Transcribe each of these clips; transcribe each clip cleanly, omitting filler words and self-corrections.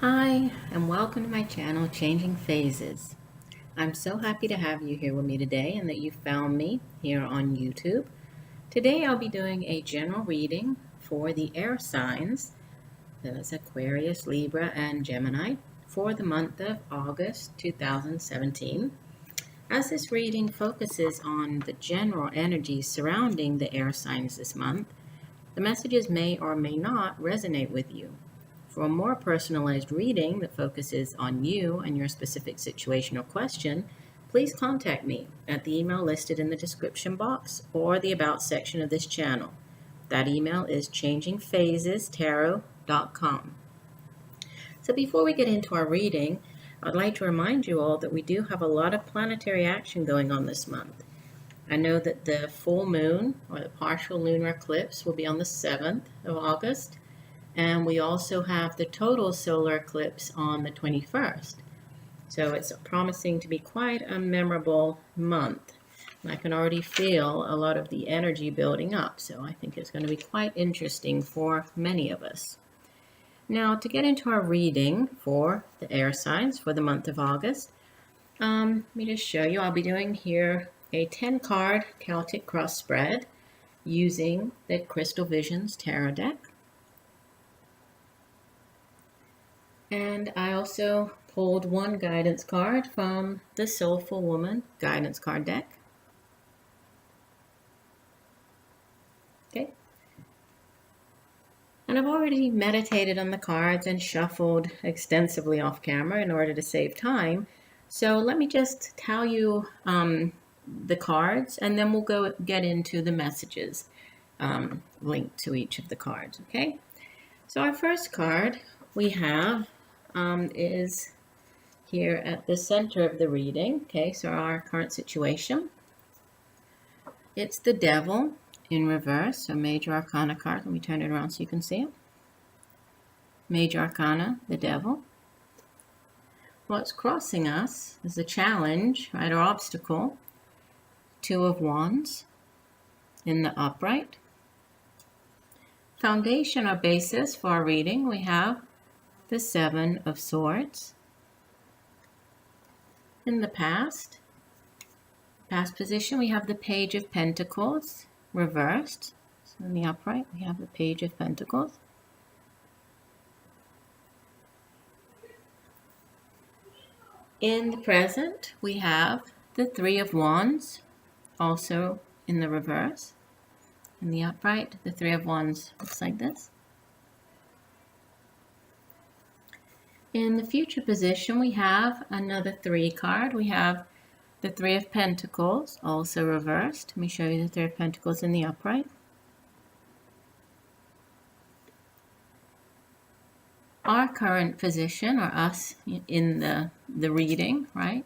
Hi, and welcome to my channel, Changing Phases. I'm so happy to have you here with me today and that you found me here on YouTube. Today I'll be doing a general reading for the air signs, that's Aquarius, Libra, and Gemini, for the month of August 2017. As this reading focuses on the general energies surrounding the air signs this month, the messages may or may not resonate with you. For a more personalized reading that focuses on you and your specific situation or question, please contact me at the email listed in the description box or the About section of this channel. That email is changingphasestarot.com. So before we get into our reading, I'd like to remind you all that we do have a lot of planetary action going on this month. I know that the full moon, or the partial lunar eclipse, will be on the 7th of August. And we also have the total solar eclipse on the 21st. So it's promising to be quite a memorable month. And I can already feel a lot of the energy building up. So I think it's going to be quite interesting for many of us. Now, to get into our reading for the air signs for the month of August, let me just show you. I'll be doing here a 10-card Celtic cross spread using the Crystal Visions Tarot deck. And I also pulled one guidance card from the Soulful Woman guidance card deck. Okay. And I've already meditated on the cards and shuffled extensively off camera in order to save time. So let me just tell you the cards, and then we'll get into the messages linked to each of the cards, okay? So our first card we have is here at the center of the reading. Okay, so our current situation. It's the Devil in reverse, so Major Arcana card. Let me turn it around so you can see it. Major Arcana, the Devil. What's crossing us is a challenge, right, or obstacle. Two of Wands in the upright. Foundation or basis for our reading, we have the Seven of Swords. In the past position, we have the Page of Pentacles reversed. So in the upright, we have the Page of Pentacles. In the present, we have the Three of Wands, also in the reverse. In the upright, the Three of Wands looks like this. In the future position, we have another 3 card. We have the Three of Pentacles, also reversed. Let me show you the Three of Pentacles in the upright. Our current position, or us in the reading, right?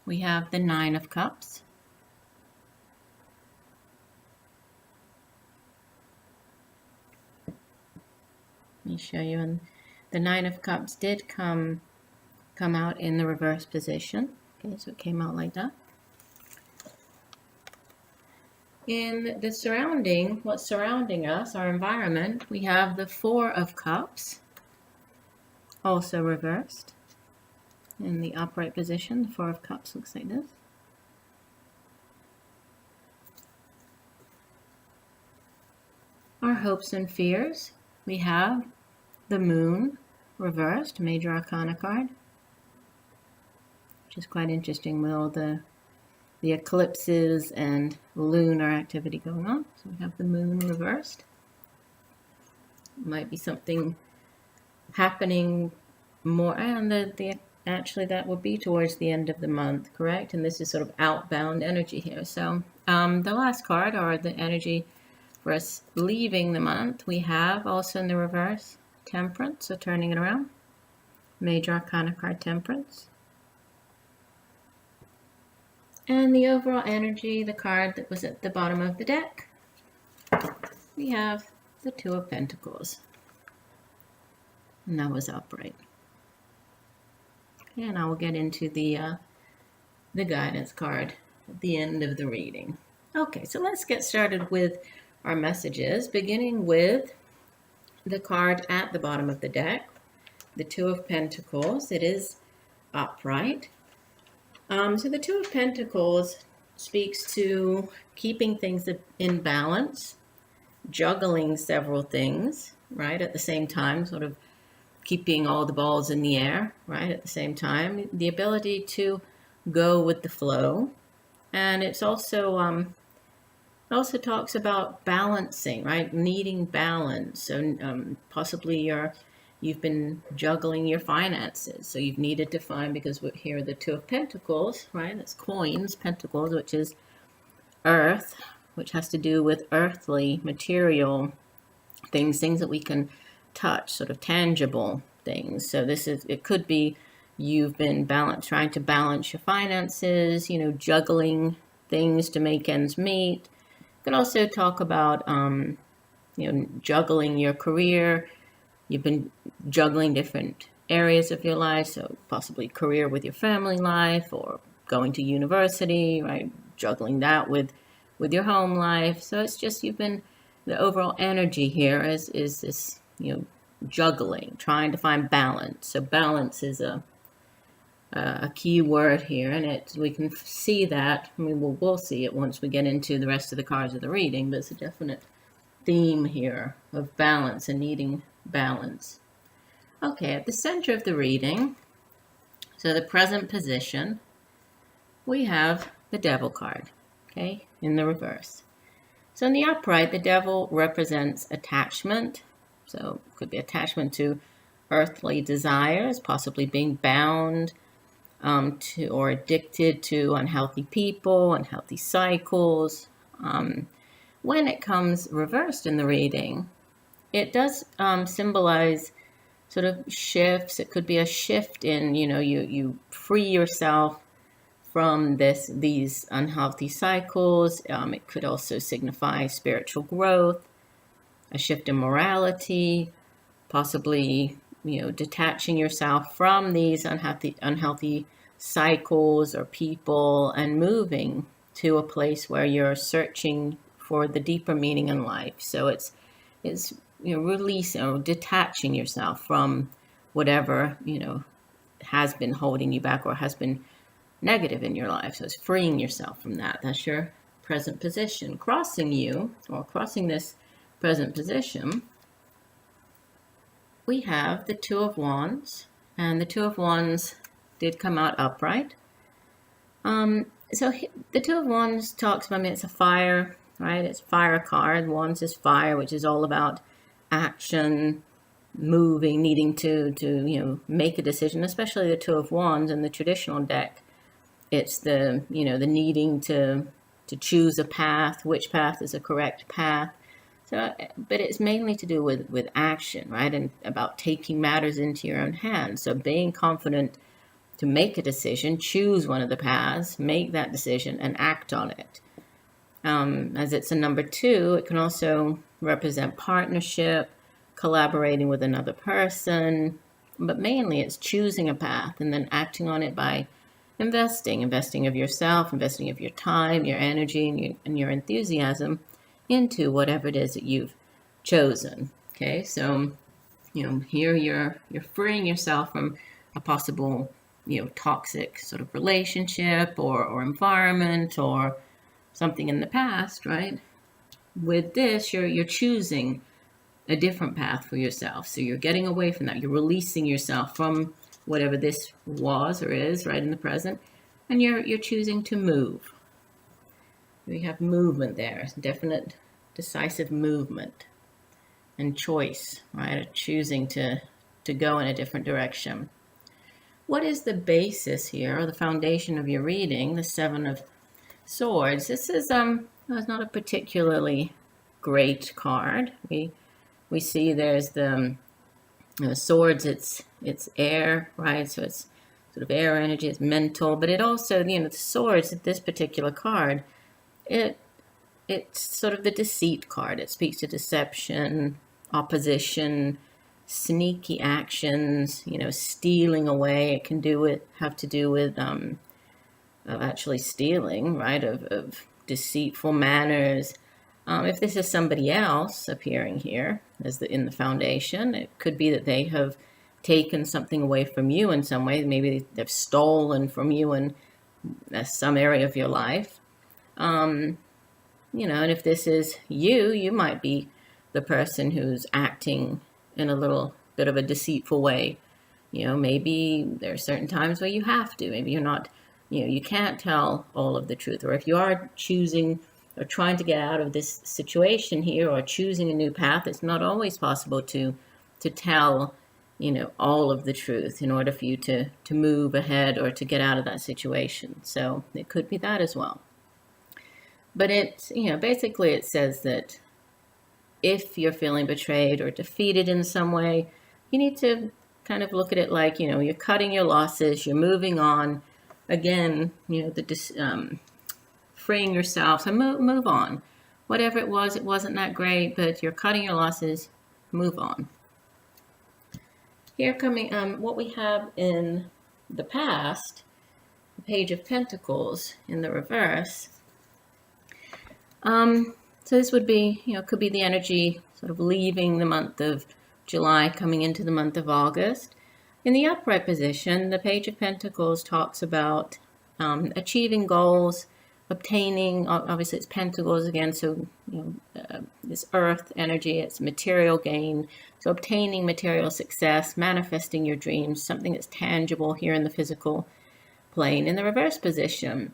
We have the Nine of Cups. Let me show you. And the Nine of Cups did come out in the reverse position. Okay, so it came out like that. In the what's surrounding us, our environment, we have the Four of Cups, also reversed. In the upright position, the Four of Cups looks like this. Our hopes and fears, we have the Moon reversed, Major Arcana card, which is quite interesting with all the eclipses and lunar activity going on. So we have the Moon reversed. Might be something happening more, and actually that would be towards the end of the month, correct? And this is sort of outbound energy here. So the last card, or the energy for us leaving the month, we have also in the reverse Temperance, so turning it around. Major Arcana card, Temperance. And the overall energy, the card that was at the bottom of the deck, we have the Two of Pentacles. And that was upright. And I will get into the guidance card at the end of the reading. Okay, so let's get started with our messages, beginning with the card at the bottom of the deck. the Two of Pentacles. It is upright. So the Two of Pentacles speaks to keeping things in balance, juggling several things, right, at the same time, sort of keeping all the balls in the air, right, at the same time. The ability to go with the flow. And it's also also talks about balancing, right? Needing balance. So possibly you've been juggling your finances. So you've needed to find, because here are the Two of Pentacles, right? That's coins, pentacles, which is earth, which has to do with earthly, material things that we can touch, sort of tangible things. So it could be you've been trying to balance your finances, juggling things to make ends meet. You can also talk about, juggling your career. You've been juggling different areas of your life, so possibly career with your family life or going to university, right? Juggling that with your home life. So it's just the overall energy here is this, juggling, trying to find balance. So balance is a key word here, and we can see that. I mean, we'll see it once we get into the rest of the cards of the reading, but it's a definite theme here of balance and needing balance. Okay, at the center of the reading, so the present position, we have the Devil card, okay, in the reverse. So in the upright, the Devil represents attachment. So it could be attachment to earthly desires, possibly being bound to or addicted to unhealthy people, unhealthy cycles. When it comes reversed in the reading, it does symbolize sort of shifts. It could be a shift in, you free yourself from these unhealthy cycles. It could also signify spiritual growth, a shift in morality, possibly, detaching yourself from these unhealthy cycles or people and moving to a place where you're searching for the deeper meaning in life. So it's releasing or detaching yourself from whatever, has been holding you back or has been negative in your life. So it's freeing yourself from that. That's your present position. Crossing this present position, we have the Two of Wands, and the Two of Wands did come out upright. So the Two of Wands talks about, it's a fire, right? It's fire card. Wands is fire, which is all about action, moving, needing to make a decision, especially the Two of Wands in the traditional deck. It's the needing to choose a path, which path is a correct path. So, but it's mainly to do with action, right? And about taking matters into your own hands. So being confident to make a decision, choose one of the paths, make that decision and act on it. As it's a number 2, it can also represent partnership, collaborating with another person, but mainly it's choosing a path and then acting on it by investing of yourself, investing of your time, your energy, and your enthusiasm into whatever it is that you've chosen. Okay, so here you're freeing yourself from a possible toxic sort of relationship or environment or something in the past, right? With this, you're choosing a different path for yourself. So you're getting away from that. You're releasing yourself from whatever this was or is right in the present, and you're choosing to move. We have movement there, definite, decisive movement and choice, right? Choosing to go in a different direction. What is the basis here, or the foundation of your reading? The Seven of Swords. This is it's not a particularly great card. We see there's the swords. It's air, right? So it's sort of air energy. It's mental, but it also the swords. This particular card, it's sort of the deceit card. It speaks to deception, opposition, sneaky actions, stealing away. It can have to do with of actually stealing, right? Of deceitful manners. If this is somebody else appearing here in the foundation, it could be that they have taken something away from you in some way. Maybe they've stolen from you in some area of your life. And if this is you, you might be the person who's acting in a little bit of a deceitful way. Maybe there are certain times where you have to. Maybe you're not, you can't tell all of the truth. Or if you are choosing or trying to get out of this situation here, or choosing a new path, it's not always possible to tell, all of the truth in order for you to move ahead or to get out of that situation. So it could be that as well. But it's, basically it says that if you're feeling betrayed or defeated in some way, you need to kind of look at it like, you're cutting your losses, you're moving on. Again, freeing yourself, so move on. Whatever it wasn't that great, but you're cutting your losses, move on. Here coming, what we have in the past, the Page of Pentacles in the reverse. So this would be, could be the energy sort of leaving the month of July, coming into the month of August. In the upright position, the Page of Pentacles talks about achieving goals, obtaining, obviously it's pentacles again, so this earth energy, it's material gain, so obtaining material success, manifesting your dreams, something that's tangible here in the physical plane. In the reverse position,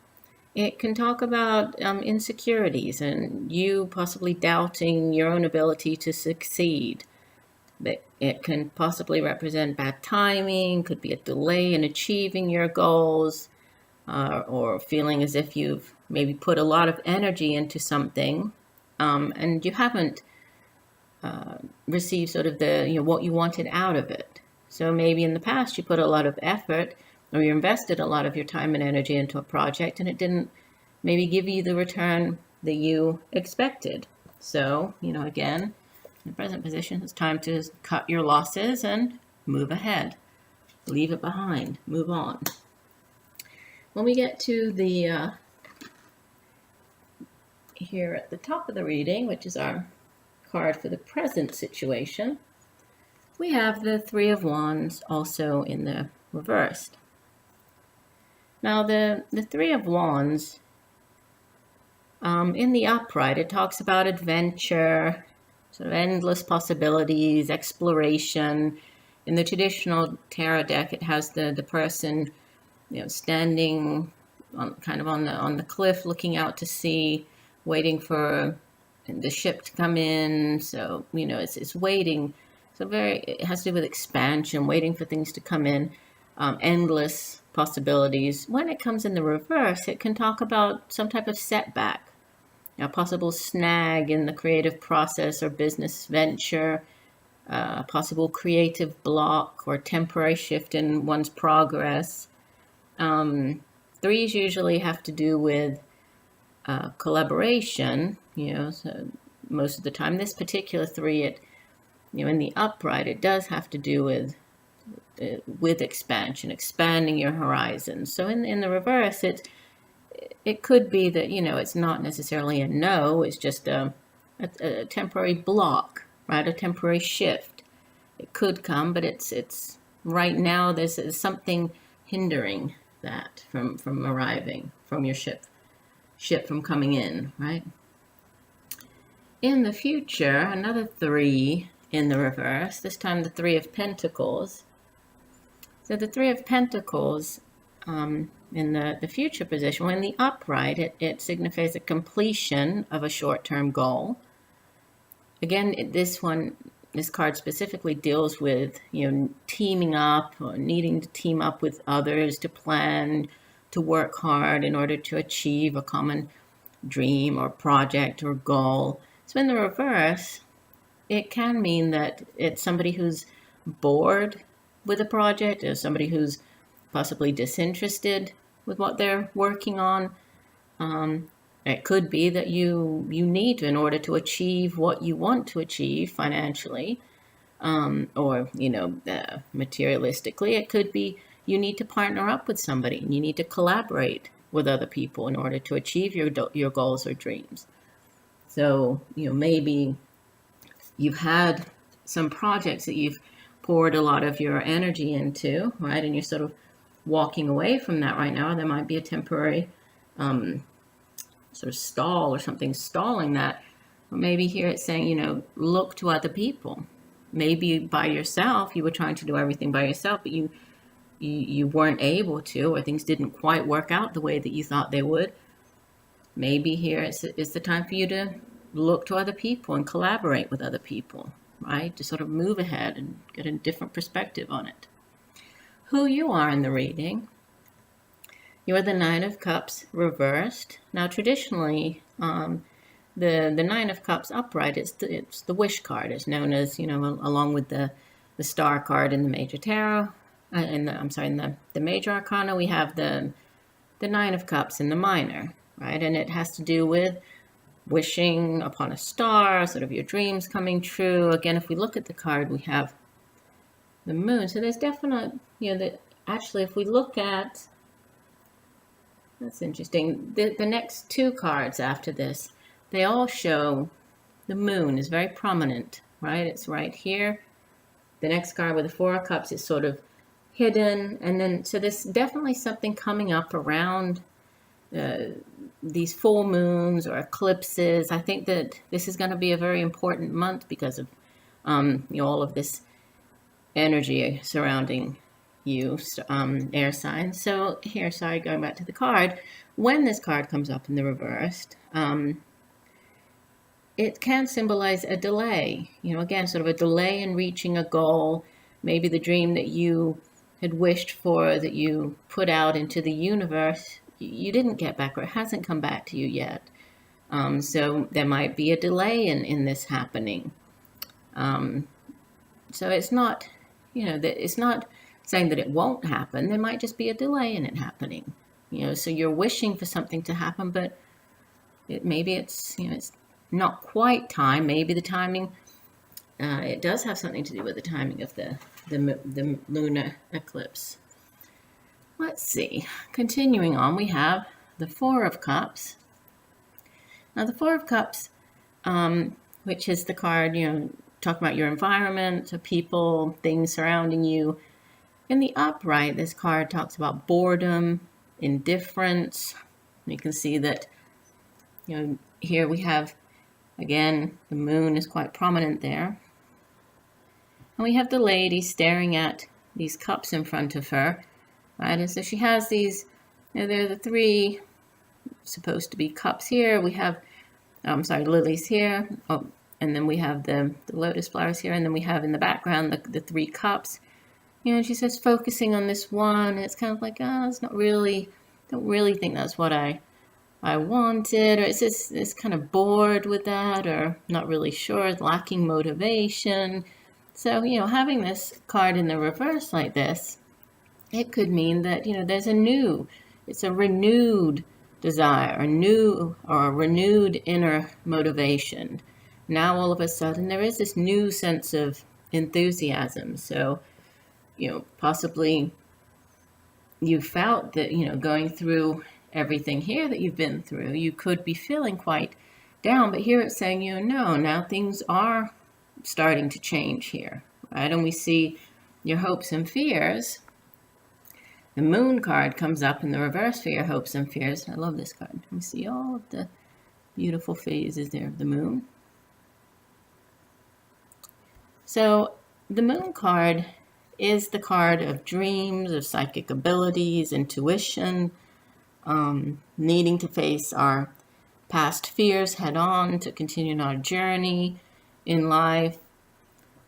it can talk about insecurities and you possibly doubting your own ability to succeed. It can possibly represent bad timing, could be a delay in achieving your goals, or feeling as if you've maybe put a lot of energy into something and you haven't received sort of the what you wanted out of it. So maybe in the past you put a lot of effort, or you invested a lot of your time and energy into a project and it didn't maybe give you the return that you expected. So, again, in the present position, it's time to cut your losses and move ahead. Leave it behind. Move on. When we get to the here at the top of the reading, which is our card for the present situation, we have the Three of Wands also in the reversed. Now the Three of Wands, in the upright, it talks about adventure, sort of endless possibilities, exploration. In the traditional tarot deck, it has the person, standing on the cliff, looking out to sea, waiting for the ship to come in. So it's waiting. So it has to do with expansion, waiting for things to come in, endless possibilities. When it comes in the reverse, it can talk about some type of setback, a possible snag in the creative process or business venture, a possible creative block or temporary shift in one's progress. Threes usually have to do with collaboration, so most of the time. This particular three, in the upright, it does have to do with expansion, expanding your horizons. So in the reverse, it could be that, it's not necessarily a no, it's just a temporary block, right? A temporary shift. It could come, but it's right now there's something hindering that from arriving, from your ship from coming in, right? In the future, another three in the reverse, this time the Three of Pentacles. So the Three of Pentacles, in the future position, when the upright, it signifies a completion of a short-term goal. Again, this card specifically deals with, teaming up or needing to team up with others to plan, to work hard in order to achieve a common dream or project or goal. So in the reverse, it can mean that it's somebody who's bored with a project, or somebody who's possibly disinterested with what they're working on. It could be that you need to, in order to achieve what you want to achieve financially, or materialistically. It could be you need to partner up with somebody, and you need to collaborate with other people in order to achieve your goals or dreams. So maybe you've had some projects that you've poured a lot of your energy into, right? And you're sort of walking away from that right now. There might be a temporary sort of stall or something stalling that. Or maybe here it's saying, you know, look to other people. Maybe by yourself, you were trying to do everything by yourself, but you weren't able to, or things didn't quite work out the way that you thought they would. Maybe here it's the time for you to look to other people and collaborate with other people, right? To sort of move ahead and get a different perspective on it. Who you are in the reading. You are the Nine of Cups reversed. Now, traditionally, the Nine of Cups upright, it's the wish card. It's known as, you know, along with the Star card in the Major Tarot, in the Major Arcana, we have the Nine of Cups in the Minor, right? And it has to do with wishing upon a star, sort of your dreams coming true. Again, if we look at the card, we have the Moon. So there's definite, you know, that actually, if we look at, that's interesting. The next two cards after this, they all show the Moon is very prominent, right? It's right here. The next card with the Four of Cups is sort of hidden. And then, so there's definitely something coming up around these full moons or eclipses. I think that this is going to be a very important month because of you know, all of this energy surrounding you, air signs. So here, sorry, going back to the card, when this card comes up in the reversed, it can symbolize a delay, you know, again, sort of a delay in reaching a goal, maybe the dream that you had wished for, that you put out into the universe, you didn't get back, or it hasn't come back to you yet. So there might be a delay in this happening. So it's not, you know, that it's not saying that it won't happen. There might just be a delay in it happening, you know. So you're wishing for something to happen, but maybe it's, you know, it's not quite time. Maybe the timing, it does have something to do with the timing of the lunar eclipse. Let's see. Continuing on, we have the Four of Cups. Now, the Four of Cups, which is the card, you know, talking about your environment, people, things surrounding you. In the upright, this card talks about boredom, indifference. You can see that, you know, here we have, again, the Moon is quite prominent there. And we have the lady staring at these cups in front of her, right? And so she has these, you know, they're the three supposed to be cups here. We have, lilies here. Oh, and then we have the lotus flowers here. And then we have in the background the three cups. You know, she says focusing on this one. And it's kind of like, it's not really, don't really think that's what I wanted, or it's kind of bored with that, or not really sure, lacking motivation. So, you know, having this card in the reverse like this, it could mean that, you know, there's it's a renewed desire, a renewed inner motivation. Now, all of a sudden, there is this new sense of enthusiasm. So, you know, possibly you felt that, you know, going through everything here that you've been through, you could be feeling quite down, but here it's saying, you know, no, now things are starting to change here, right? And we see your hopes and fears. The Moon card comes up in the reverse for your hopes and fears. I love this card. We see all of the beautiful phases there of the Moon. So the Moon card is the card of dreams, of psychic abilities, intuition, needing to face our past fears head on to continue on our journey in life.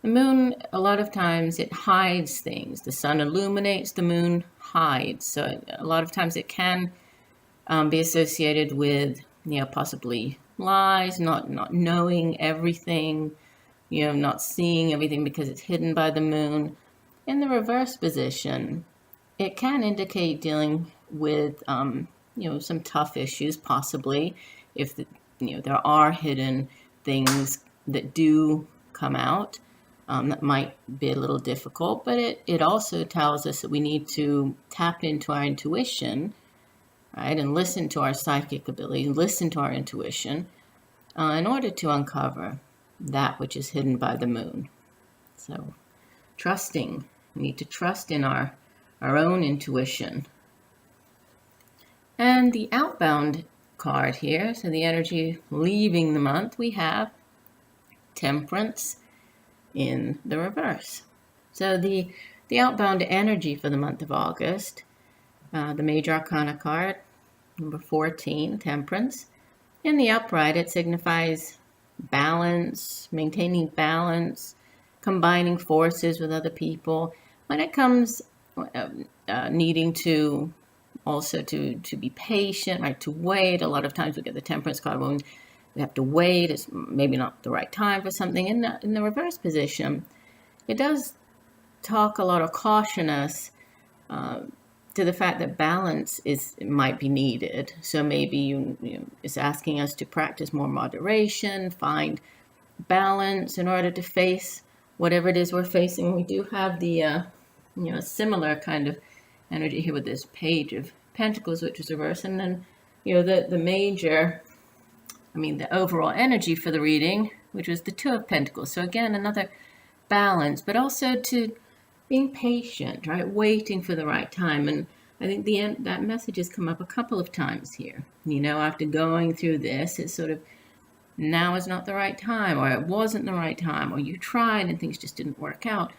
The Moon, a lot of times, it hides things. The sun illuminates, the Moon hides. So a lot of times it can be associated with, you know, possibly lies, not knowing everything, you know, not seeing everything because it's hidden by the Moon. In the reverse position, it can indicate dealing with, you know, some tough issues, possibly, if, you know, there are hidden things that do come out. That might be a little difficult, but it also tells us that we need to tap into our intuition, right, and listen to our psychic ability, listen to our intuition, in order to uncover that which is hidden by the Moon. So trusting. We need to trust in our own intuition. And the outbound card here, so the energy leaving the month, we have Temperance in the reverse. So the outbound energy for the month of August, the Major Arcana card, number 14, Temperance. In the upright, it signifies balance, maintaining balance, combining forces with other people. When it comes needing to also to be patient, right, to wait. A lot of times we get the Temperance card when we have to wait. It's maybe not the right time for something. In the reverse position, it does talk a lot of caution us to the fact that balance might be needed. So maybe it's asking us to practice more moderation, find balance in order to face whatever it is we're facing. We do have the similar kind of energy here with this Page of Pentacles, which is reverse, and then the major, the overall energy for the reading, which was the Two of Pentacles. So again, another balance, but also to being patient, right? Waiting for the right time. And I think that message has come up a couple of times here. After going through this, it's sort of, now is not the right time, or it wasn't the right time, or you tried and things just didn't work out.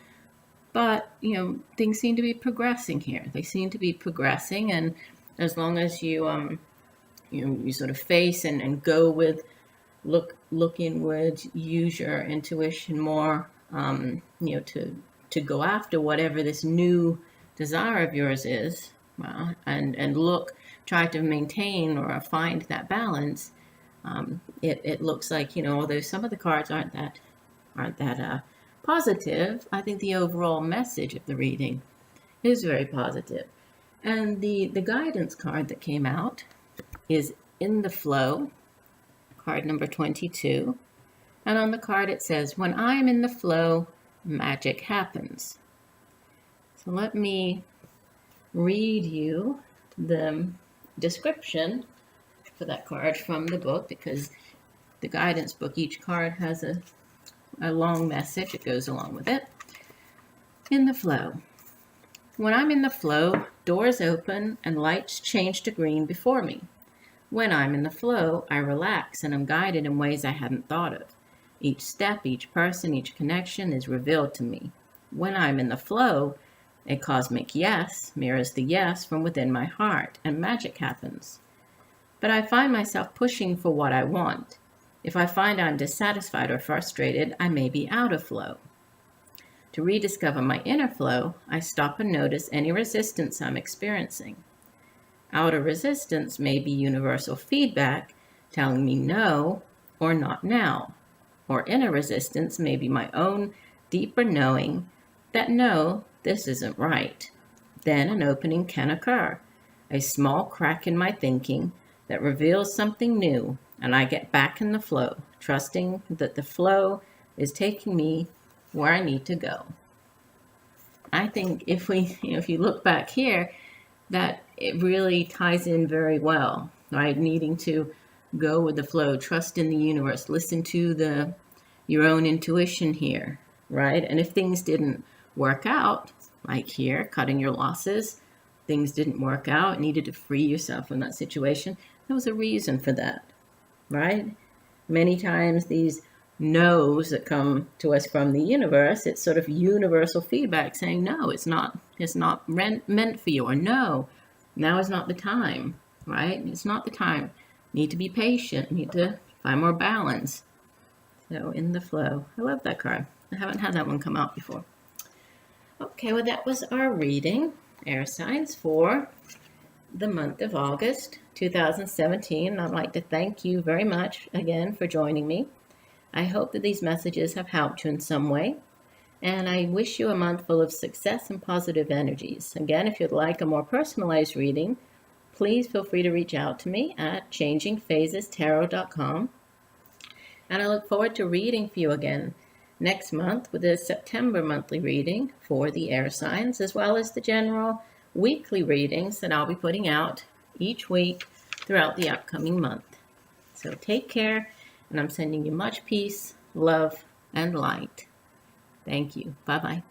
But, things seem to be progressing here. They seem to be progressing, and as long as you sort of face and go with, look inwards, use your intuition more, to go after whatever this new desire of yours is, and try to maintain or find that balance. It looks like, although some of the cards aren't that positive, I think the overall message of the reading is very positive. And the guidance card that came out is In the Flow, card number 22. And on the card it says, when I am in the flow, magic happens. So let me read you the description for that card from the book, because the guidance book, each card has a long message that goes along with it. In the flow. When I'm in the flow, doors open and lights change to green before me. When I'm in the flow, I relax and am guided in ways I hadn't thought of. Each step, each person, each connection is revealed to me. When I'm in the flow, a cosmic yes mirrors the yes from within my heart, and magic happens. But I find myself pushing for what I want. If I find I'm dissatisfied or frustrated, I may be out of flow. To rediscover my inner flow, I stop and notice any resistance I'm experiencing. Outer resistance may be universal feedback telling me no or not now, or inner resistance may be my own deeper knowing that no, this isn't right. Then an opening can occur, a small crack in my thinking that reveals something new, and I get back in the flow, trusting that the flow is taking me where I need to go. I think if you look back here, that it really ties in very well, right? Needing to go with the flow, trust in the universe, listen to your own intuition here, right? And if things didn't work out, like here, cutting your losses, things didn't work out, needed to free yourself from that situation, there was a reason for that, right? Many times these no's that come to us from the universe, it's sort of universal feedback saying, no, it's not meant for you, or no, now is not the time, right? It's not the time. Need to be patient, need to find more balance. So in the flow. I love that card. I haven't had that one come out before. Okay, well, that was our reading, air signs, for the month of August 2017. I'd like to thank you very much again for joining me. I hope that these messages have helped you in some way, and I wish you a month full of success and positive energies. Again, if you'd like a more personalized reading, please feel free to reach out to me at changingphasestarot.com. And I look forward to reading for you again next month with a September monthly reading for the air signs, as well as the general weekly readings that I'll be putting out each week throughout the upcoming month. So take care, and I'm sending you much peace, love, and light. Thank you. Bye-bye.